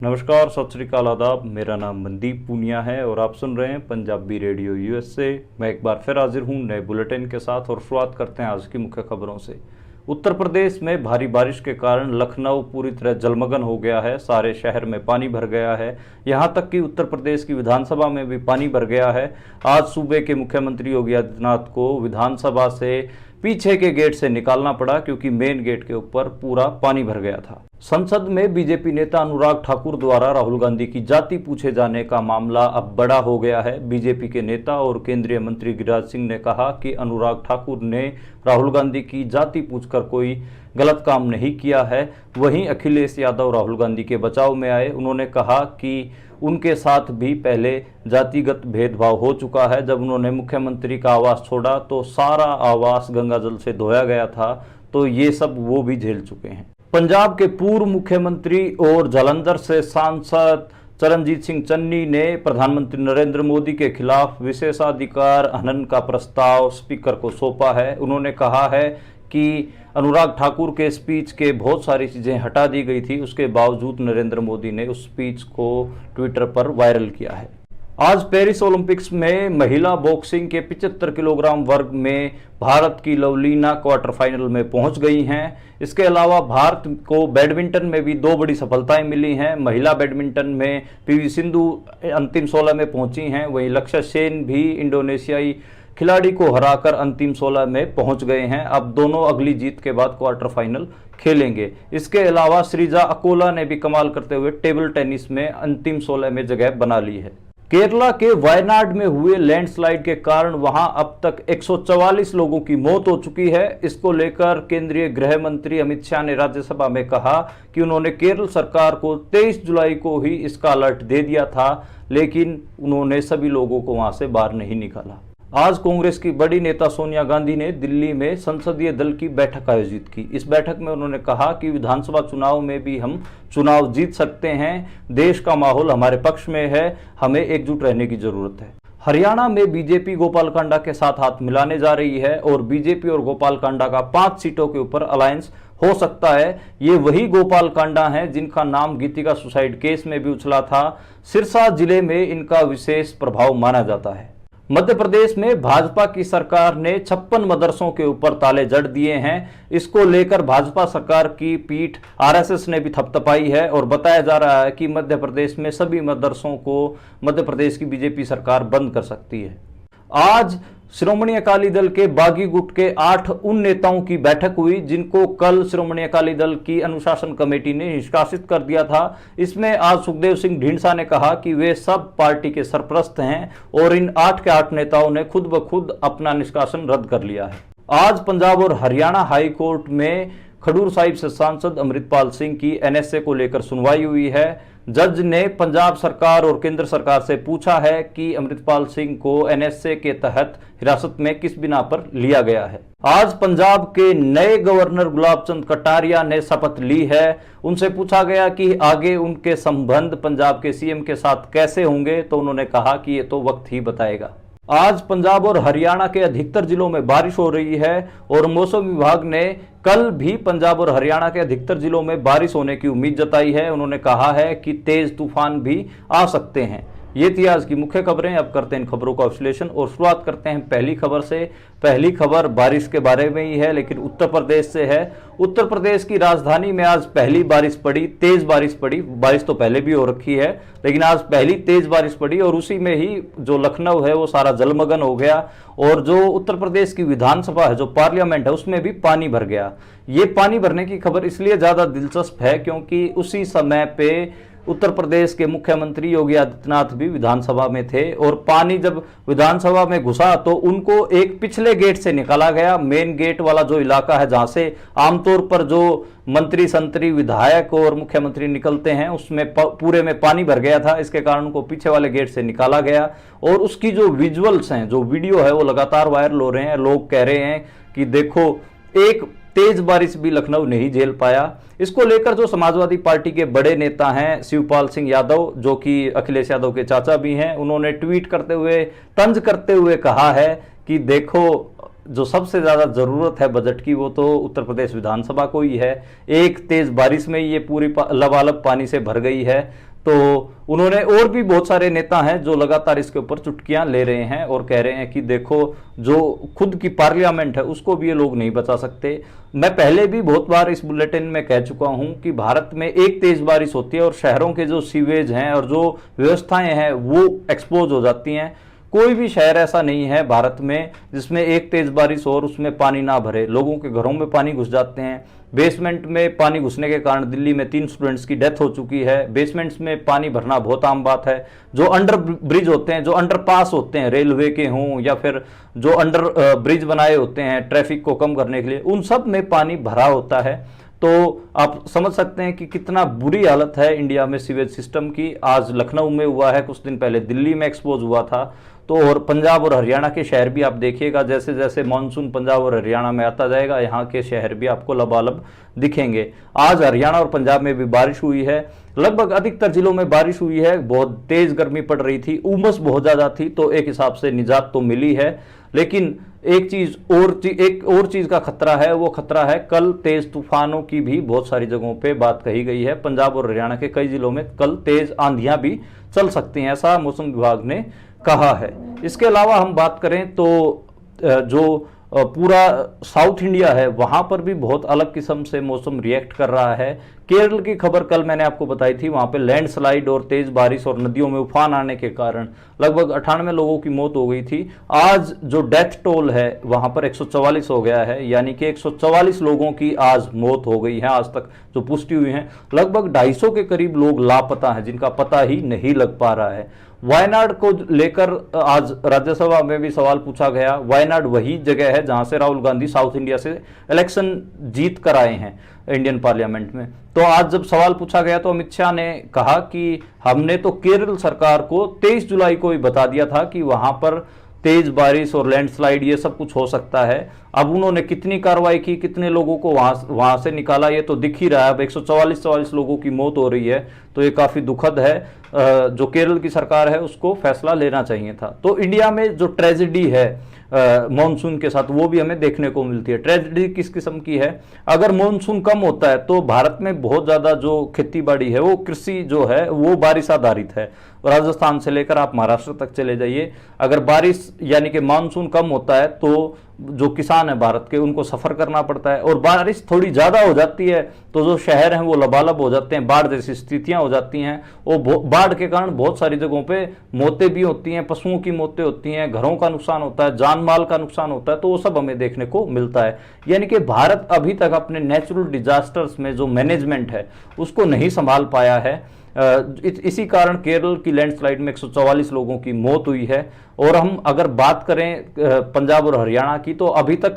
नमस्कार, सत श्री अकाल, आदाब। मेरा नाम मनदीप पूनिया है और आप सुन रहे हैं पंजाबी रेडियो यूएस से। मैं एक बार फिर हाजिर हूं नए बुलेटिन के साथ और शुरुआत करते हैं आज की मुख्य खबरों से। उत्तर प्रदेश में भारी बारिश के कारण लखनऊ पूरी तरह जलमग्न हो गया है। सारे शहर में पानी भर गया है। यहां तक कि उत्तर प्रदेश की विधानसभा में भी पानी भर गया है। आज सूबे के मुख्यमंत्री योगी आदित्यनाथ को विधानसभा से पीछे के गेट से निकालना पड़ा क्योंकि मेन गेट के ऊपर पूरा पानी भर गया था। संसद में बीजेपी नेता अनुराग ठाकुर द्वारा राहुल गांधी की जाति पूछे जाने का मामला अब बड़ा हो गया है। बीजेपी के नेता और केंद्रीय मंत्री गिरिराज सिंह ने कहा कि अनुराग ठाकुर ने राहुल गांधी की जाति पूछकर कोई गलत काम नहीं किया है। वहीं अखिलेश यादव राहुल गांधी के बचाव में आए। उन्होंने कहा कि उनके साथ भी पहले जातिगत भेदभाव हो चुका है। जब उन्होंने मुख्यमंत्री का आवास छोड़ा तो सारा आवास गंगाजल से धोया गया था, तो ये सब वो भी झेल चुके हैं। पंजाब के पूर्व मुख्यमंत्री और जालंधर से सांसद चरणजीत सिंह चन्नी ने प्रधानमंत्री नरेंद्र मोदी के खिलाफ विशेषाधिकार हनन का प्रस्ताव स्पीकर को सौंपा है। उन्होंने कहा है कि अनुराग ठाकुर के स्पीच के बहुत सारी चीज़ें हटा दी गई थी, उसके बावजूद नरेंद्र मोदी ने उस स्पीच को ट्विटर पर वायरल किया है। आज पेरिस ओलंपिक्स में महिला बॉक्सिंग के 75 किलोग्राम वर्ग में भारत की लवलीना क्वार्टर फाइनल में पहुंच गई हैं। इसके अलावा भारत को बैडमिंटन में भी दो बड़ी सफलताएं मिली हैं। महिला बैडमिंटन में पीवी सिंधु अंतिम 16 में पहुंची हैं। वहीं लक्ष्य सेन भी इंडोनेशियाई खिलाड़ी को हराकर अंतिम 16 में पहुंच गए हैं। अब दोनों अगली जीत के बाद क्वार्टर फाइनल खेलेंगे। इसके अलावा श्रीजा अकोला ने भी कमाल करते हुए टेबल टेनिस में अंतिम 16 में जगह बना ली है। केरला के वायनाड में हुए लैंडस्लाइड के कारण वहां अब तक 144 लोगों की मौत हो चुकी है। इसको लेकर केंद्रीय गृह मंत्री अमित शाह ने राज्यसभा में कहा कि उन्होंने केरल सरकार को 23 जुलाई को ही इसका अलर्ट दे दिया था, लेकिन उन्होंने सभी लोगों को वहां से बाहर नहीं निकाला। आज कांग्रेस की बड़ी नेता सोनिया गांधी ने दिल्ली में संसदीय दल की बैठक आयोजित की। इस बैठक में उन्होंने कहा कि विधानसभा चुनाव में भी हम चुनाव जीत सकते हैं। देश का माहौल हमारे पक्ष में है, हमें एकजुट रहने की जरूरत है। हरियाणा में बीजेपी गोपालकांडा के साथ हाथ मिलाने जा रही है और बीजेपी और गोपालकांडा का 5 सीटों के ऊपर अलायंस हो सकता है। ये वही गोपालकांडा हैं जिनका नाम गीतिका सुसाइड केस में भी उछला था। सिरसा जिले में इनका विशेष प्रभाव माना जाता है। मध्य प्रदेश में भाजपा की सरकार ने 56 मदरसों के ऊपर ताले जड़ दिए हैं। इसको लेकर भाजपा सरकार की पीठ आरएसएस ने भी थपथपाई है और बताया जा रहा है कि मध्य प्रदेश में सभी मदरसों को मध्य प्रदेश की बीजेपी सरकार बंद कर सकती है। आज श्रोमणी अकाली दल के बागी गुट के 8 उन नेताओं की बैठक हुई जिनको कल श्रोमणी अकाली दल की अनुशासन कमेटी ने निष्कासित कर दिया था। इसमें आज सुखदेव सिंह ढींडसा ने कहा कि वे सब पार्टी के सरपरस्त हैं और इन 8 के 8 नेताओं ने खुद ब खुद अपना निष्कासन रद्द कर लिया है। आज पंजाब और हरियाणा हाई कोर्ट में खडूर साहिब से सांसद अमृतपाल सिंह की एनएसए को लेकर सुनवाई हुई है। जज ने पंजाब सरकार और केंद्र सरकार से पूछा है कि अमृतपाल सिंह को एनएसए के तहत हिरासत में किस बिना पर लिया गया है। आज पंजाब के नए गवर्नर गुलाब चंद कटारिया ने शपथ ली है। उनसे पूछा गया कि आगे उनके संबंध पंजाब के सीएम के साथ कैसे होंगे, तो उन्होंने कहा कि ये तो वक्त ही बताएगा। आज पंजाब और हरियाणा के अधिकतर जिलों में बारिश हो रही है और मौसम विभाग ने कल भी पंजाब और हरियाणा के अधिकतर जिलों में बारिश होने की उम्मीद जताई है। उन्होंने कहा है कि तेज तूफान भी आ सकते हैं। ये थी आज की मुख्य खबरें। अब करते हैं इन खबरों का विश्लेषण और शुरुआत करते हैं पहली खबर से। पहली खबर बारिश के बारे में ही है, लेकिन उत्तर प्रदेश से है। उत्तर प्रदेश की राजधानी में आज पहली बारिश पड़ी, तेज बारिश पड़ी। बारिश तो पहले भी हो रखी है, लेकिन आज पहली तेज बारिश पड़ी और उसी में ही जो लखनऊ है वो सारा जलमग्न हो गया और जो उत्तर प्रदेश की विधानसभा है, जो पार्लियामेंट है, उसमें भी पानी भर गया। ये पानी भरने की खबर इसलिए ज्यादा दिलचस्प है क्योंकि उसी समय पे उत्तर प्रदेश के मुख्यमंत्री योगी आदित्यनाथ भी विधानसभा में थे और पानी जब विधानसभा में घुसा तो उनको एक पिछले गेट से निकाला गया। मेन गेट वाला जो इलाका है जहां से आमतौर पर जो मंत्री संतरी विधायक और मुख्यमंत्री निकलते हैं, उसमें पूरे में पानी भर गया था। इसके कारण उनको पीछे वाले गेट से निकाला गया और उसकी जो विजुअल्स हैं, जो वीडियो है, वो लगातार वायरल हो रहे हैं। लोग कह रहे हैं कि देखो, एक तेज बारिश भी लखनऊ नहीं झेल पाया। इसको लेकर जो समाजवादी पार्टी के बड़े नेता हैं शिवपाल सिंह यादव, जो कि अखिलेश यादव के चाचा भी हैं, उन्होंने ट्वीट करते हुए, तंज करते हुए कहा है कि देखो, जो सबसे ज्यादा जरूरत है बजट की वो तो उत्तर प्रदेश विधानसभा को ही है। एक तेज बारिश में ये पूरी लबालब पानी से भर गई है। तो उन्होंने, और भी बहुत सारे नेता हैं जो लगातार इसके ऊपर चुटकियां ले रहे हैं और कह रहे हैं कि देखो जो खुद की पार्लियामेंट है उसको भी ये लोग नहीं बचा सकते। मैं पहले भी बहुत बार इस बुलेटिन में कह चुका हूं कि भारत में एक तेज बारिश होती है और शहरों के जो सीवेज हैं और जो व्यवस्थाएं हैं वो एक्सपोज हो जाती हैं। कोई भी शहर ऐसा नहीं है भारत में जिसमें एक तेज बारिश हो और उसमें पानी ना भरे, लोगों के घरों में पानी घुस जाते हैं। बेसमेंट में पानी घुसने के कारण दिल्ली में 3 स्टूडेंट्स की डेथ हो चुकी है। बेसमेंट्स में पानी भरना बहुत आम बात है। जो अंडर ब्रिज होते हैं, जो अंडर पास होते हैं, रेलवे के हों या फिर जो अंडर ब्रिज बनाए होते हैं ट्रैफिक को कम करने के लिए, उन सब में पानी भरा होता है। तो आप समझ सकते हैं कि कितना बुरी हालत है इंडिया में सीवेज सिस्टम की। आज लखनऊ में हुआ है, कुछ दिन पहले दिल्ली में एक्सपोज हुआ था। तो और पंजाब और हरियाणा के शहर भी आप देखिएगा, जैसे जैसे मानसून पंजाब और हरियाणा में आता जाएगा, यहाँ के शहर भी आपको लबालब दिखेंगे। आज हरियाणा और पंजाब में भी बारिश हुई है, लगभग अधिकतर जिलों में बारिश हुई है। बहुत तेज गर्मी पड़ रही थी, उमस बहुत ज्यादा थी, तो एक हिसाब से निजात तो मिली है। लेकिन एक और चीज का खतरा है, वो खतरा है कल तेज तूफानों की भी बहुत सारी जगहों पे बात कही गई है। पंजाब और हरियाणा के कई जिलों में कल तेज आंधियां भी चल सकती हैं, ऐसा मौसम विभाग ने कहा है। इसके अलावा हम बात करें तो जो पूरा साउथ इंडिया है वहां पर भी बहुत अलग किस्म से मौसम रिएक्ट कर रहा है। केरल की खबर कल मैंने आपको बताई थी, वहां पे लैंडस्लाइड और तेज बारिश और नदियों में उफान आने के कारण लगभग 98 लोगों की मौत हो गई थी। आज जो डेथ टोल है वहां पर 144 हो गया है, यानी कि 144 लोगों की आज मौत हो गई है आज तक जो पुष्टि हुई है। लगभग 250 के करीब लोग लापता हैं, जिनका पता ही नहीं लग पा रहा है। वायनाड को लेकर आज राज्यसभा में भी सवाल पूछा गया। वायनाड वही जगह है जहां से राहुल गांधी साउथ इंडिया से इलेक्शन जीत कर आए हैं इंडियन पार्लियामेंट में। तो आज जब सवाल पूछा गया तो अमित शाह ने कहा कि हमने तो केरल सरकार को 23 जुलाई को ही बता दिया था कि वहां पर तेज बारिश और लैंडस्लाइड ये सब कुछ हो सकता है। अब उन्होंने कितनी कार्रवाई की, कितने लोगों को वहां से निकाला, ये तो दिख ही रहा है। अब 144 लोगों की मौत हो रही है, तो ये काफी दुखद है। जो केरल की सरकार है उसको फैसला लेना चाहिए था। तो इंडिया में जो ट्रेजेडी है मॉनसून के साथ, वो भी हमें देखने को मिलती है। ट्रेजेडी किस किस्म की है, अगर मॉनसून कम होता है तो भारत में बहुत ज्यादा जो खेती बाड़ी है, वो कृषि जो है वो बारिश आधारित है। राजस्थान से लेकर आप महाराष्ट्र तक चले जाइए, अगर बारिश यानी कि मानसून कम होता है तो जो किसान है भारत के उनको सफर करना पड़ता है। और बारिश थोड़ी ज्यादा हो जाती है तो जो शहर हैं वो लबालब हो जाते हैं, बाढ़ जैसी स्थितियां हो जाती हैं। वो बाढ़ के कारण बहुत सारी जगहों पे मौतें भी होती हैं, पशुओं की मौतें होती हैं, घरों का नुकसान होता है, जान माल का नुकसान होता है। तो वो सब हमें देखने को मिलता है। यानी कि भारत अभी तक अपने नेचुरल डिजास्टर्स में जो मैनेजमेंट है उसको नहीं संभाल पाया है। इसी कारण केरल की लैंडस्लाइड में 144 लोगों की मौत हुई है। और हम अगर बात करें पंजाब और हरियाणा की, तो अभी तक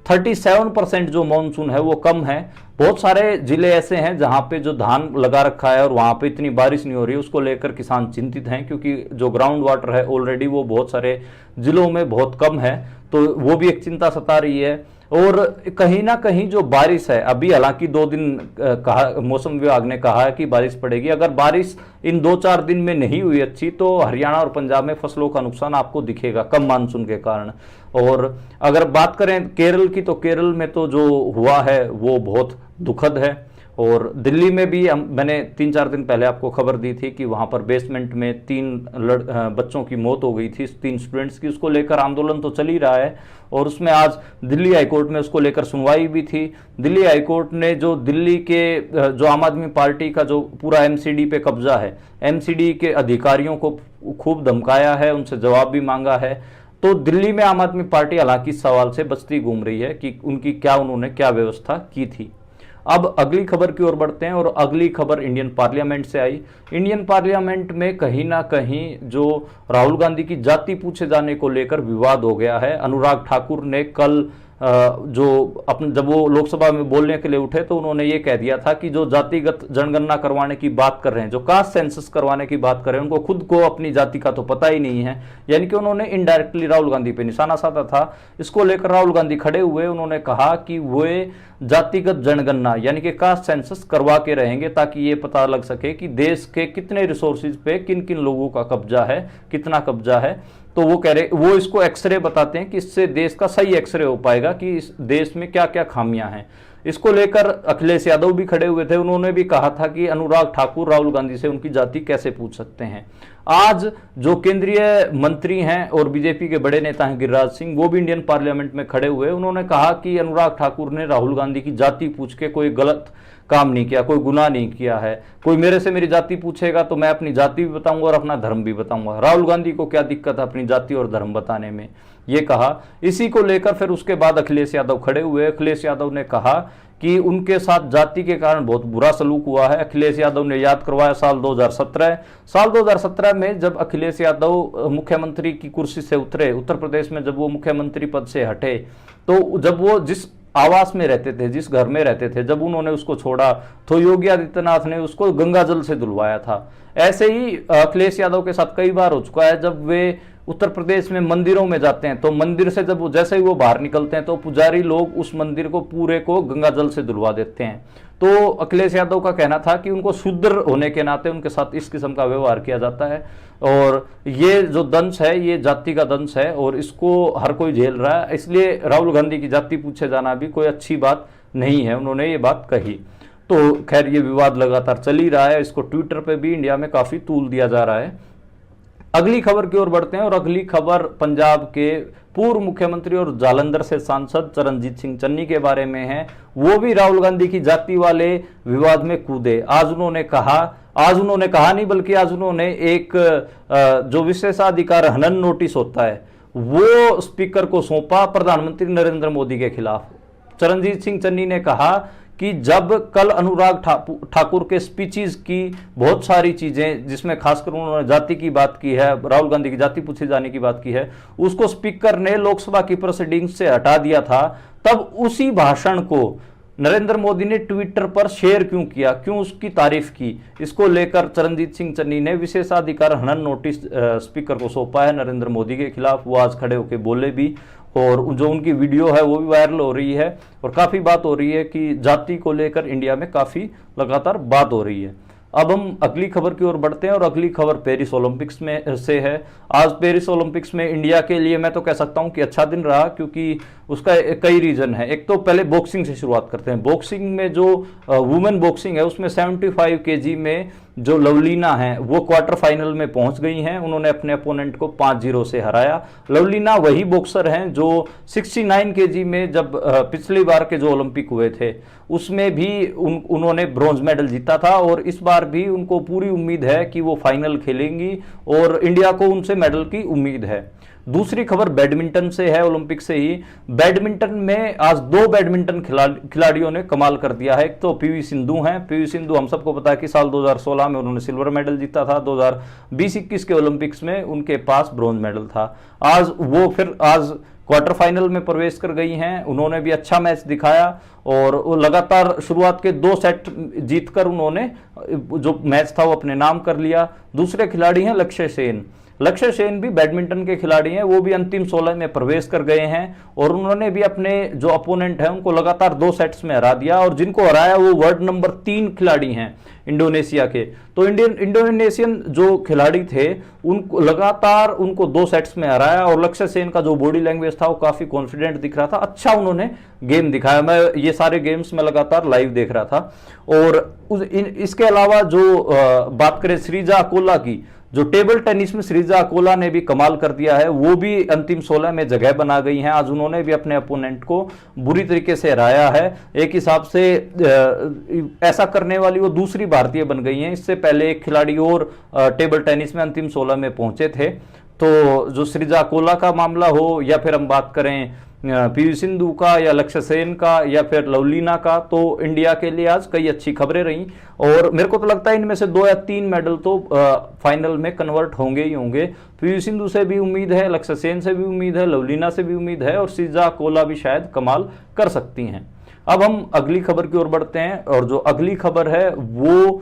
37% जो मानसून है वो कम है। बहुत सारे जिले ऐसे हैं जहां पे जो धान लगा रखा है और वहां पे इतनी बारिश नहीं हो रही, उसको लेकर किसान चिंतित हैं, क्योंकि जो ग्राउंड वाटर है ऑलरेडी वो बहुत सारे जिलों में बहुत कम है। तो वो भी एक चिंता सता रही है। और कहीं ना कहीं जो बारिश है, अभी हालांकि 2 दिन कहा मौसम विभाग ने कहा है कि बारिश पड़ेगी, अगर बारिश इन 2-4 दिन में नहीं हुई अच्छी तो हरियाणा और पंजाब में फसलों का नुकसान आपको दिखेगा कम मानसून के कारण। और अगर बात करें केरल की, तो केरल में तो जो हुआ है वो बहुत दुखद है। और दिल्ली में भी मैंने 3-4 दिन पहले आपको खबर दी थी कि वहां पर बेसमेंट में 3 बच्चों की मौत हो गई थी, 3 स्टूडेंट्स की। उसको लेकर आंदोलन तो चल ही रहा है और उसमें आज दिल्ली हाईकोर्ट में उसको लेकर सुनवाई भी थी। दिल्ली हाईकोर्ट ने जो दिल्ली के जो आम आदमी पार्टी का जो पूरा एमसीडी पे कब्जा है, एमसीडी के अधिकारियों को खूब धमकाया है, उनसे जवाब भी मांगा है। तो दिल्ली में आम आदमी पार्टी हालांकि इस सवाल से बचती घूम रही है कि उन्होंने क्या व्यवस्था की थी। अब अगली खबर की ओर बढ़ते हैं और अगली खबर इंडियन पार्लियामेंट से आई। इंडियन पार्लियामेंट में कहीं ना कहीं जो राहुल गांधी की जाति पूछे जाने को लेकर विवाद हो गया है। अनुराग ठाकुर ने कल जब वो लोकसभा में बोलने के लिए उठे तो उन्होंने ये कह दिया था कि जो जातिगत जनगणना करवाने की बात कर रहे हैं, जो कास्ट सेंसस करवाने की बात कर रहे हैं, उनको खुद को अपनी जाति का तो पता ही नहीं है। यानी कि उन्होंने इनडायरेक्टली राहुल गांधी पे निशाना साधा था। इसको लेकर राहुल गांधी खड़े हुए, उन्होंने कहा कि वे जातिगत जनगणना यानी कि कास्ट सेंसस करवा के रहेंगे ताकि ये पता लग सके कि देश के कितने रिसोर्सेज पे किन किन लोगों का कब्जा है, कितना कब्जा है। तो वो कह रहे, वो इसको एक्सरे बताते हैं कि इससे देश का सही एक्सरे हो पाएगा कि इस देश में क्या क्या खामियां हैं। इसको लेकर अखिलेश यादव भी खड़े हुए थे। उन्होंने भी कहा था कि अनुराग ठाकुर राहुल गांधी से उनकी जाति कैसे पूछ सकते हैं। आज जो केंद्रीय मंत्री हैं और बीजेपी के बड़े नेता हैं गिरिराज सिंह, वो भी इंडियन पार्लियामेंट में खड़े हुए। उन्होंने कहा कि अनुराग ठाकुर ने राहुल गांधी की जाति पूछ के कोई गलत काम नहीं किया, कोई गुनाह नहीं किया है। कोई मेरे से मेरी जाति पूछेगा तो मैं अपनी जाति भी बताऊंगा और अपना धर्म भी बताऊंगा। राहुल गांधी को क्या दिक्कत है अपनी जाति और धर्म बताने में, ये कहा। इसी को लेकर फिर उसके बाद अखिलेश यादव खड़े हुए। अखिलेश यादव ने कहा कि उनके साथ जाति के कारण बहुत बुरा सलूक हुआ है। अखिलेश यादव ने याद करवाया साल 2017 में जब अखिलेश यादव मुख्यमंत्री की कुर्सी से उतरे, उत्तर प्रदेश में जब वो मुख्यमंत्री पद से हटे, तो जब वो जिस आवास में रहते थे, जिस घर में रहते थे, जब उन्होंने उसको छोड़ा तो योगी आदित्यनाथ ने उसको गंगा जल से धुलवाया था। ऐसे ही अखिलेश यादव के साथ कई बार हो चुका है। जब वे उत्तर प्रदेश में मंदिरों में जाते हैं तो मंदिर से जब जैसे ही वो बाहर निकलते हैं तो पुजारी लोग उस मंदिर को पूरे को गंगा जल से धुलवा देते हैं। तो अखिलेश यादव का कहना था कि उनको शूद्र होने के नाते उनके साथ इस किस्म का व्यवहार किया जाता है और ये जो दंश है ये जाति का दंश है और इसको हर कोई झेल रहा है। इसलिए राहुल गांधी की जाति पूछे जाना भी कोई अच्छी बात नहीं है, उन्होंने ये बात कही। तो खैर ये विवाद लगातार चल ही रहा है, इसको ट्विटर पे भी इंडिया में काफी तूल दिया जा रहा है। अगली खबर की ओर बढ़ते हैं और अगली खबर पंजाब के पूर्व मुख्यमंत्री और जालंधर से सांसद चरणजीत सिंह चन्नी के बारे में है। वो भी राहुल गांधी की जाति वाले विवाद में कूदे। आज उन्होंने कहा नहीं बल्कि आज उन्होंने एक जो विशेषाधिकार हनन नोटिस होता है वो स्पीकर को सौंपा प्रधानमंत्री नरेंद्र मोदी के खिलाफ। चरणजीत सिंह चन्नी ने कहा कि जब कल अनुराग ठाकुर के स्पीचेस की बहुत सारी चीजें, जिसमें खासकर उन्होंने जाति की बात की है, राहुल गांधी की जाति पूछे जाने की बात की है, उसको स्पीकर ने लोकसभा की प्रोसीडिंग्स से हटा दिया था, तब उसी भाषण को नरेंद्र मोदी ने ट्विटर पर शेयर क्यों किया, क्यों उसकी तारीफ की, इसको लेकर चरणजीत सिंह चन्नी ने विशेषाधिकार हनन नोटिस स्पीकर को सौंपा है नरेंद्र मोदी के खिलाफ। वो आज खड़े होकर बोले भी और जो उनकी वीडियो है वो भी वायरल हो रही है और काफ़ी बात हो रही है कि जाति को लेकर इंडिया में काफ़ी लगातार बात हो रही है। अब हम अगली खबर की ओर बढ़ते हैं और अगली खबर पेरिस ओलंपिक्स में से है। आज पेरिस ओलंपिक्स में इंडिया के लिए मैं तो कह सकता हूं कि अच्छा दिन रहा, क्योंकि उसका कई रीजन है। एक तो पहले बॉक्सिंग से शुरुआत करते हैं। बॉक्सिंग में जो वुमेन बॉक्सिंग है उसमें 75 kg में जो लवलीना है वो क्वार्टर फाइनल में पहुंच गई हैं। उन्होंने अपने अपोनेंट को 5-0 से हराया। लवलीना वही बॉक्सर हैं जो 69 kg में जब पिछली बार के जो ओलंपिक हुए थे उसमें भी उन्होंने ब्रॉन्ज मेडल जीता था और इस बार भी उनको पूरी उम्मीद है कि वो फाइनल खेलेंगी और इंडिया को उनसे मेडल की उम्मीद है। दूसरी खबर बैडमिंटन से है, ओलंपिक से ही। बैडमिंटन में आज 2 बैडमिंटन खिलाड़ियों ने कमाल कर दिया है। एक तो पीवी सिंधु हैं। पीवी सिंधु हम सबको पता है कि साल 2016 में उन्होंने सिल्वर मेडल जीता था। 2020-21 के ओलंपिक्स में उनके पास ब्रॉन्ज मेडल था। आज क्वार्टर फाइनल में प्रवेश कर गई हैं। उन्होंने भी अच्छा मैच दिखाया और वो लगातार शुरुआत के 2 सेट जीतकर उन्होंने जो मैच था वो अपने नाम कर लिया। दूसरे खिलाड़ी हैं लक्ष्य सेन। लक्ष्य सेन भी बैडमिंटन के खिलाड़ी हैं, वो भी अंतिम 16 में प्रवेश कर गए हैं और उन्होंने भी अपने जो अपोनेंट हैं उनको लगातार 2 सेट्स में हरा दिया और जिनको हराया वो वर्ल्ड नंबर 3 खिलाड़ी हैं इंडोनेशिया के। तो इंडोनेशियन जो खिलाड़ी थे उनको लगातार 2 सेट्स में हराया और लक्ष्य सेन का जो बॉडी लैंग्वेज था वो काफी कॉन्फिडेंट दिख रहा था। अच्छा उन्होंने गेम दिखाया। मैं ये सारे गेम्स में लगातार लाइव देख रहा था। और इसके अलावा जो बात करें श्रीजा अकोला की, जो टेबल टेनिस में श्रीजा अकोला ने भी कमाल कर दिया है, वो भी अंतिम 16 में जगह बना गई हैं। आज उन्होंने भी अपने अपोनेंट को बुरी तरीके से हराया है। एक हिसाब से ऐसा करने वाली वो दूसरी भारतीय बन गई हैं। इससे पहले एक खिलाड़ी और टेबल टेनिस में अंतिम 16 में पहुंचे थे। तो जो श्रीजा अकोला का मामला हो या फिर हम बात करें पीवी सिंधु का या लक्ष्य सेन का या फिर लवलीना का, तो इंडिया के लिए आज कई अच्छी खबरें रहीं और मेरे को तो लगता है इनमें से 2 या 3 मेडल तो फाइनल में कन्वर्ट होंगे ही होंगे। पीवी सिंधु से भी उम्मीद है, लक्ष्य सेन से भी उम्मीद है, लवलीना से भी उम्मीद है और श्रीजा अकोला भी शायद कमाल कर सकती हैं। अब हम अगली खबर की ओर बढ़ते हैं और जो अगली खबर है वो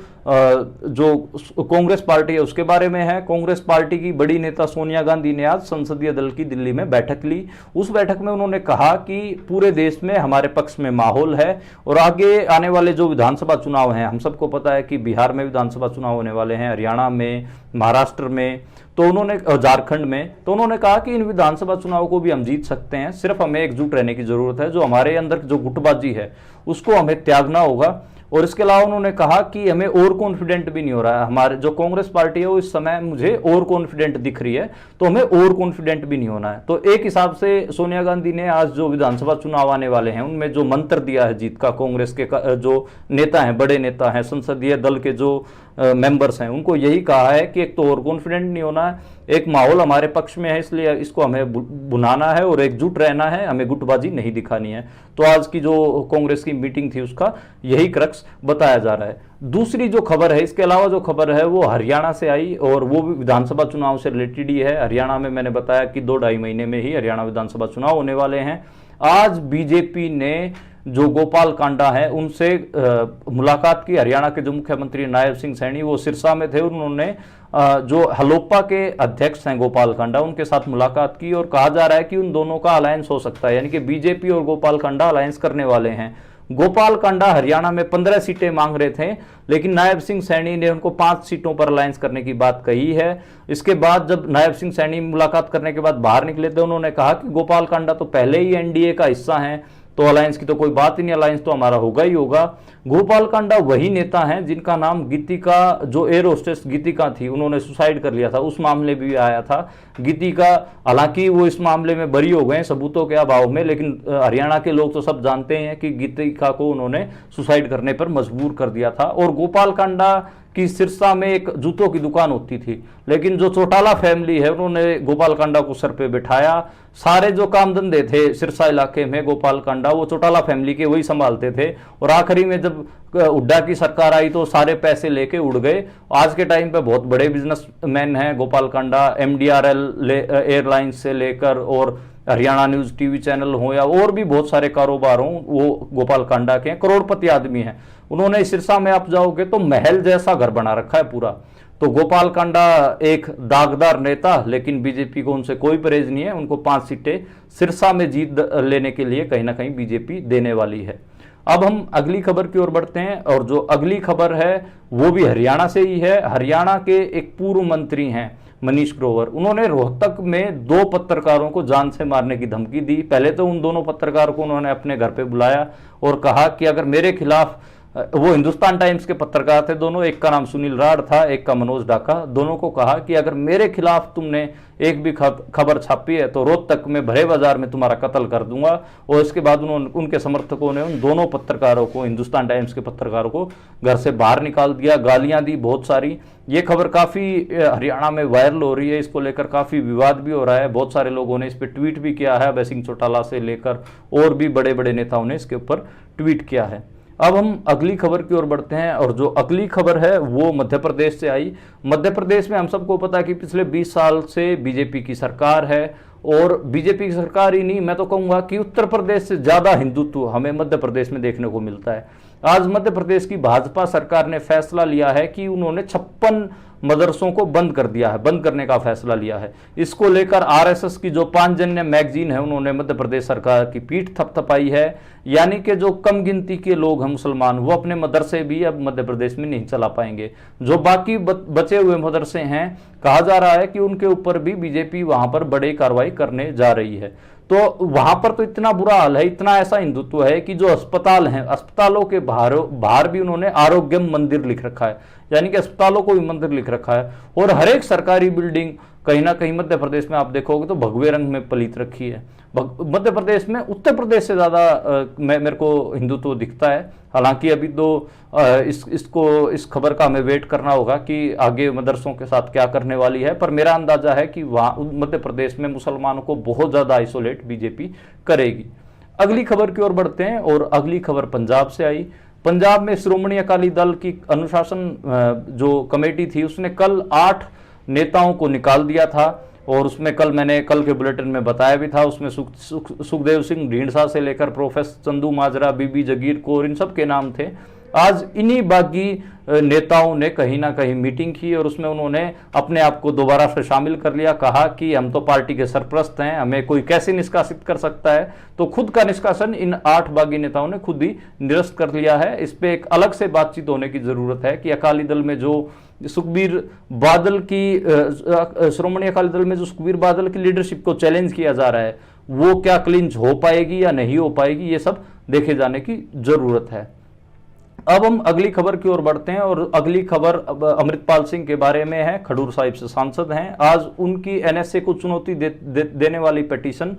जो कांग्रेस पार्टी है उसके बारे में है। कांग्रेस पार्टी की बड़ी नेता सोनिया गांधी ने आज संसदीय दल की दिल्ली में बैठक ली। उस बैठक में उन्होंने कहा कि पूरे देश में हमारे पक्ष में माहौल है और आगे आने वाले जो विधानसभा चुनाव हैं, हम सबको पता है कि बिहार में विधानसभा चुनाव होने वाले हैं, हरियाणा में, महाराष्ट्र में, तो तो उन्होंने झारखंड में, तो उन्होंने कहा कि इन विधानसभा चुनाव को भी हम जीत सकते हैं, सिर्फ हमें एकजुट रहने की जरूरत है, जो हमारे अंदर जो गुटबाजी है उसको हमें त्यागना होगा। और इसके अलावा उन्होंने कहा कि हमें और कॉन्फिडेंट भी नहीं हो रहा है, हमारे जो कांग्रेस पार्टी है वो इस समय मुझे और कॉन्फिडेंट दिख रही है, तो हमें और कॉन्फिडेंट भी नहीं होना है। तो एक हिसाब से सोनिया गांधी ने आज जो विधानसभा चुनाव आने वाले हैं उनमें जो मंत्र दिया है जीत का, कांग्रेस के जो नेता हैं, बड़े नेता हैं, संसदीय दल के जो मेंबर्स हैं, उनको यही कहा है कि एक तो और कॉन्फिडेंट नहीं होना है, एक माहौल हमारे पक्ष में है, इसलिए इसको हमें बुनाना है और एकजुट रहना है, हमें गुटबाजी नहीं दिखानी है। तो आज की जो कांग्रेस की मीटिंग थी उसका यही क्रक्स बताया जा रहा है। दूसरी जो खबर है, इसके अलावा जो खबर है वो हरियाणा से आई और वो भी विधानसभा चुनाव से रिलेटेड ही है। हरियाणा में मैंने बताया कि 2-2.5 महीने में ही हरियाणा विधानसभा चुनाव होने वाले हैं। आज बीजेपी ने जो गोपाल कांडा है उनसे मुलाकात की। हरियाणा के जो मुख्यमंत्री नायब सिंह सैनी वो सिरसा में थे, उन्होंने जो हलोपा के अध्यक्ष हैं गोपाल कांडा, उनके साथ मुलाकात की और कहा जा रहा है कि उन दोनों का अलायंस हो सकता है, यानी कि बीजेपी और गोपाल कांडा अलायंस करने वाले हैं। गोपाल कांडा हरियाणा में 15 सीटें मांग रहे थे, लेकिन नायब सिंह सैनी ने उनको 5 सीटों पर अलायंस करने की बात कही है। इसके बाद जब नायब सिंह सैनी मुलाकात करने के बाद बाहर निकले थे, उन्होंने कहा कि गोपाल कांडा तो पहले ही एनडीए का हिस्सा हैं, तो अलायंस की तो कोई बात ही नहीं, अलायंस तो हमारा होगा ही होगा। गोपाल कांडा वही नेता हैं जिनका नाम गीतिका, जो एयर होस्टेस गीतिका थी, उन्होंने सुसाइड कर लिया था, उस मामले भी आया था। गीतिका हालांकि वो इस मामले में बरी हो गए सबूतों के अभाव में, लेकिन हरियाणा के लोग तो सब जानते हैं कि गीतिका को उन्होंने सुसाइड करने पर मजबूर कर दिया था। और गोपाल कांडा की सिरसा में एक जूतों की दुकान होती थी, लेकिन जो चौटाला फैमिली है उन्होंने गोपाल कांडा को सर पे बिठाया। सारे जो काम धंधे थे सिरसा इलाके में गोपाल कांडा, वो चौटाला फैमिली के वही संभालते थे। और आखिरी में जब हुड्डा की सरकार आई तो सारे पैसे लेके उड़ गए। आज के टाइम पे बहुत बड़े बिजनेसमैन हैं गोपाल कांडा, MDRL एयरलाइंस से लेकर और हरियाणा न्यूज टीवी चैनल हो या और भी बहुत सारे कारोबार हों, वो गोपाल कांडा के करोड़पति आदमी हैं। उन्होंने सिरसा में आप जाओगे तो महल जैसा घर बना रखा है पूरा। तो गोपाल कांडा एक दागदार नेता, लेकिन बीजेपी को उनसे कोई परहेज नहीं है, उनको 5 सीटें सिरसा में जीत लेने के लिए कहीं ना कहीं बीजेपी देने वाली है। अब हम अगली खबर की ओर बढ़ते हैं और जो अगली खबर है वो भी हरियाणा से ही है। हरियाणा के एक पूर्व मंत्री हैं मनीष ग्रोवर, उन्होंने रोहतक में 2 पत्रकारों को जान से मारने की धमकी दी। पहले तो उन दोनों पत्रकारों को उन्होंने अपने घर पे बुलाया और कहा कि अगर मेरे खिलाफ, वो हिंदुस्तान टाइम्स के पत्रकार थे दोनों, एक का नाम सुनील राड़ था, एक का मनोज डाका, दोनों को कहा कि अगर मेरे खिलाफ तुमने एक भी खबर छापी है तो रोहतक में भरे बाजार में तुम्हारा कत्ल कर दूंगा। और इसके बाद उनके समर्थकों ने उन दोनों पत्रकारों को, हिंदुस्तान टाइम्स के पत्रकारों को घर से बाहर निकाल दिया, गालियां दी बहुत सारी। ये खबर काफी हरियाणा में वायरल हो रही है, इसको लेकर काफी विवाद भी हो रहा है। बहुत सारे लोगों ने इस पर ट्वीट भी किया है, अभय सिंह चौटाला से लेकर और भी बड़े बड़े नेताओं ने इसके ऊपर ट्वीट किया है। अब हम अगली खबर की ओर बढ़ते हैं और जो अगली खबर है वो मध्य प्रदेश से आई। मध्य प्रदेश में हम सबको पता है कि पिछले 20 साल से बीजेपी की सरकार है और बीजेपी की सरकार ही नहीं, मैं तो कहूंगा कि उत्तर प्रदेश से ज्यादा हिंदुत्व हमें मध्य प्रदेश में देखने को मिलता है। आज मध्य प्रदेश की भाजपा सरकार ने फैसला लिया है कि उन्होंने 56 मदरसों को बंद कर दिया है, बंद करने का फैसला लिया है। इसको लेकर आरएसएस की जो पांचजन्य मैगजीन है उन्होंने मध्य प्रदेश सरकार की पीठ थपथपाई है, यानी कि जो कम गिनती के लोग हैं मुसलमान, वो अपने मदरसे भी अब मध्य प्रदेश में नहीं चला पाएंगे। जो बाकी बचे हुए मदरसे हैं, कहा जा रहा है कि उनके ऊपर भी बीजेपी वहां पर बड़ी कार्रवाई करने जा रही है। तो वहां पर तो इतना बुरा हाल है, इतना ऐसा हिंदुत्व है कि जो अस्पताल हैं, अस्पतालों के बाहर भी उन्होंने आरोग्यम मंदिर लिख रखा है, यानी कि अस्पतालों को भी मंदिर लिख रखा है। और हर एक सरकारी बिल्डिंग कहीं ना कहीं मध्य प्रदेश में आप देखोगे तो भगवे रंग में पलीत रखी है। मध्य प्रदेश में उत्तर प्रदेश से ज्यादा मेरे को हिंदुत्व दिखता है। हालांकि अभी तो इस खबर का हमें वेट करना होगा कि आगे मदरसों के साथ क्या करने वाली है, पर मेरा अंदाजा है कि वहां मध्य प्रदेश में मुसलमानों को बहुत ज्यादा आइसोलेट बीजेपी करेगी। अगली खबर की ओर बढ़ते हैं और अगली खबर पंजाब से आई। पंजाब में श्रोमणी अकाली दल की अनुशासन जो कमेटी थी उसने कल 8 नेताओं को निकाल दिया था और उसमें मैंने कल के बुलेटिन में बताया भी था, उसमें सुखदेव सिंह ढींढसा से लेकर प्रोफेसर चंदू माजरा, बीबी जगीर कौर, इन सब के नाम थे। आज इन्हीं बागी नेताओं ने कहीं ना कहीं मीटिंग की और उसमें उन्होंने अपने आप को दोबारा से शामिल कर लिया। कहा कि हम तो पार्टी के सरप्रस्त हैं, हमें कोई कैसे निष्कासित कर सकता है। तो खुद का निष्कासन इन 8 बागी नेताओं ने खुद ही निरस्त कर लिया है। इस पे एक अलग से बातचीत होने की जरूरत है कि अकाली दल में जो सुखबीर बादल की श्रोमणी अकाली दल में जो सुखबीर बादल की लीडरशिप को चैलेंज किया जा रहा है वो क्या क्लिंच हो पाएगी या नहीं हो पाएगी, ये सब देखे जाने की जरूरत है। अब हम अगली खबर की ओर बढ़ते हैं और अगली खबर अमृतपाल सिंह के बारे में है। खडूर साहिब से सांसद हैं। आज उनकी एनएसए को चुनौती देने वाली पिटीशन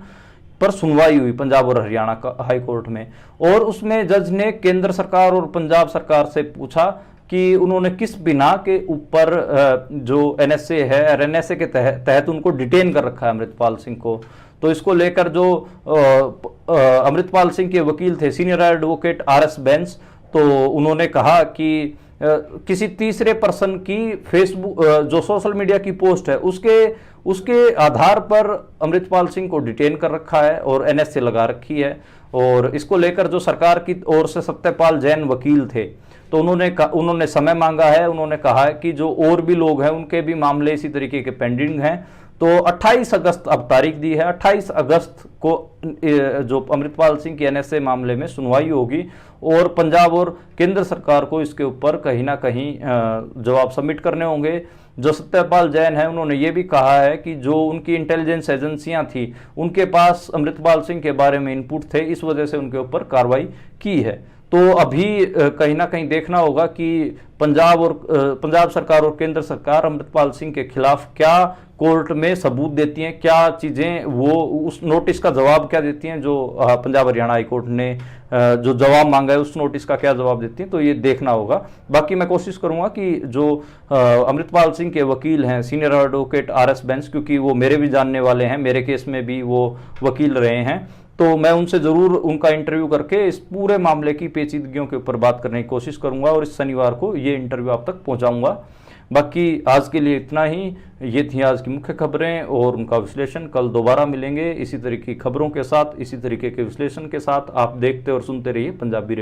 पर सुनवाई हुई पंजाब और हरियाणा का हाई कोर्ट में, और उसमें जज ने केंद्र सरकार और पंजाब सरकार से पूछा कि उन्होंने किस बिना के ऊपर जो एनएसए है और एनएसए के तहत उनको डिटेन कर रखा है अमृतपाल सिंह को। तो इसको लेकर जो अमृतपाल सिंह के वकील थे सीनियर एडवोकेट आरएस बेंस, तो उन्होंने कहा कि किसी तीसरे पर्सन की फेसबुक जो सोशल मीडिया की पोस्ट है उसके आधार पर अमृतपाल सिंह को डिटेन कर रखा है और एनएसए लगा रखी है। और इसको लेकर जो सरकार की ओर से सत्यपाल जैन वकील थे, तो उन्होंने समय मांगा है। उन्होंने कहा है कि जो और भी लोग हैं उनके भी मामले इसी तरीके के पेंडिंग हैं। तो 28 अगस्त अब तारीख दी है, 28 अगस्त को जो अमृतपाल सिंह की एनएसए मामले में सुनवाई होगी और पंजाब और केंद्र सरकार को इसके ऊपर कहीं ना कहीं जवाब सबमिट करने होंगे। जो सत्यपाल जैन है उन्होंने ये भी कहा है कि जो उनकी इंटेलिजेंस एजेंसियां थी उनके पास अमृतपाल सिंह के बारे में इनपुट थे, इस वजह से उनके ऊपर कार्रवाई की है। तो अभी कहीं ना कहीं देखना होगा कि पंजाब सरकार और केंद्र सरकार अमृतपाल सिंह के खिलाफ क्या कोर्ट में सबूत देती हैं, क्या चीजें वो उस नोटिस का जवाब क्या देती हैं जो पंजाब हरियाणा हाई कोर्ट ने जो जवाब मांगा है उस नोटिस का क्या जवाब देती हैं, तो ये देखना होगा। बाकी मैं कोशिश करूंगा कि जो अमृतपाल सिंह के वकील हैं सीनियर एडवोकेट आरएस बेंस, क्योंकि वो मेरे भी जानने वाले हैं, मेरे केस में भी वो वकील रहे हैं, तो मैं उनसे जरूर उनका इंटरव्यू करके इस पूरे मामले की पेचीदगियों के ऊपर बात करने की कोशिश करूंगा और इस शनिवार को ये इंटरव्यू आप तक पहुंचाऊंगा। बाकी आज के लिए इतना ही। ये थी आज की मुख्य खबरें और उनका विश्लेषण। कल दोबारा मिलेंगे इसी तरीके की खबरों के साथ, इसी तरीके के विश्लेषण के साथ। आप देखते और सुनते रहिए पंजाबी रेडियो।